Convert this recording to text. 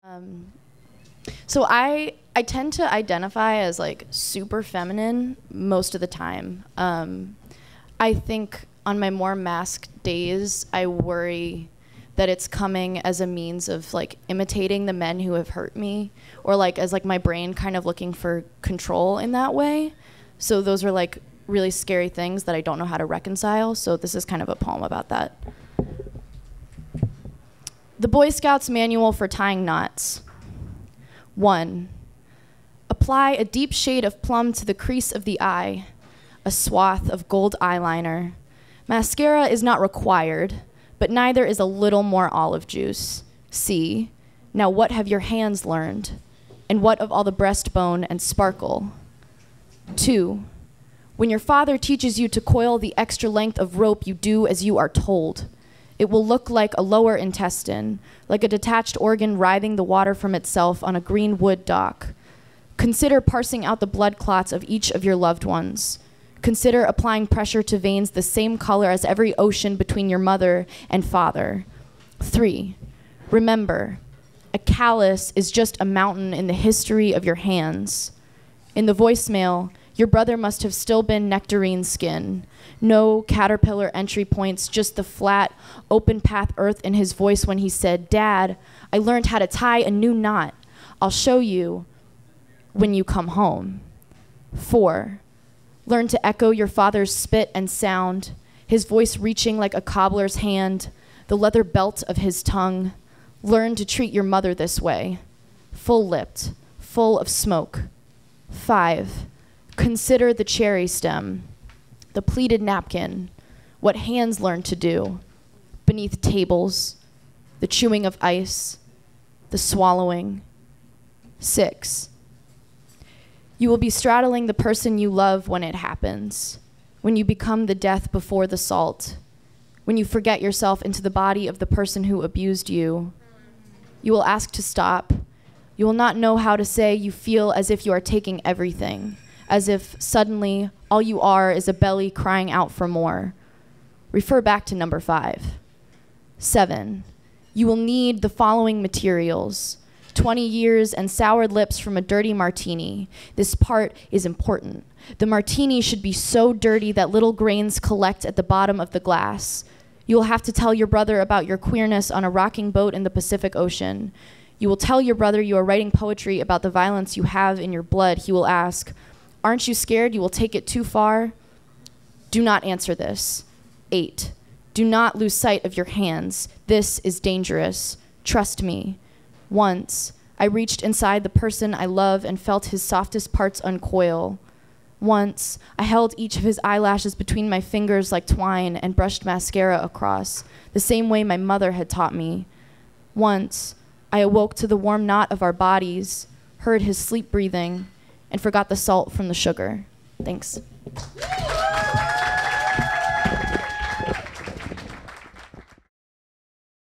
Um, so I tend to identify as like super feminine most of the time. I think on my more masked days, I worry that it's coming as a means of like imitating the men who have hurt me, or like as like my brain kind of looking for control in that way. So those are like really scary things that I don't know how to reconcile. So this is kind of a poem about that. The Boy Scouts Manual for Tying Knots. 1. Apply a deep shade of plum to the crease of the eye, a swath of gold eyeliner. Mascara is not required, but neither is a little more olive juice. See, now what have your hands learned? And what of all the breastbone and sparkle? 2. When your father teaches you to coil the extra length of rope, you do as you are told. It will look like a lower intestine, like a detached organ writhing the water from itself on a green wood dock. Consider parsing out the blood clots of each of your loved ones. Consider applying pressure to veins the same color as every ocean between your mother and father. 3. Remember, a callus is just a mountain in the history of your hands. In the voicemail, your brother must have still been nectarine skin. No caterpillar entry points, just the flat, open path earth in his voice when he said, "Dad, I learned how to tie a new knot. I'll show you when you come home." 4. Learn to echo your father's spit and sound, his voice reaching like a cobbler's hand, the leather belt of his tongue. Learn to treat your mother this way, full-lipped, full of smoke. 5. Consider the cherry stem, the pleated napkin, what hands learn to do, beneath tables, the chewing of ice, the swallowing. 6. You will be straddling the person you love when it happens, when you become the death before the salt, when you forget yourself into the body of the person who abused you. You will ask to stop. You will not know how to say you feel as if you are taking everything, as if suddenly all you are is a belly crying out for more. Refer back to number 5. 7. You will need the following materials: 20 years and soured lips from a dirty martini. This part is important. The martini should be so dirty that little grains collect at the bottom of the glass. You will have to tell your brother about your queerness on a rocking boat in the Pacific Ocean. You will tell your brother you are writing poetry about the violence you have in your blood. He will ask, "Aren't you scared you will take it too far?" Do not answer this. 8. Do not lose sight of your hands. This is dangerous. Trust me. Once, I reached inside the person I love and felt his softest parts uncoil. Once, I held each of his eyelashes between my fingers like twine and brushed mascara across, the same way my mother had taught me. Once, I awoke to the warm knot of our bodies, heard his sleep breathing, and forgot the salt from the sugar. Thanks.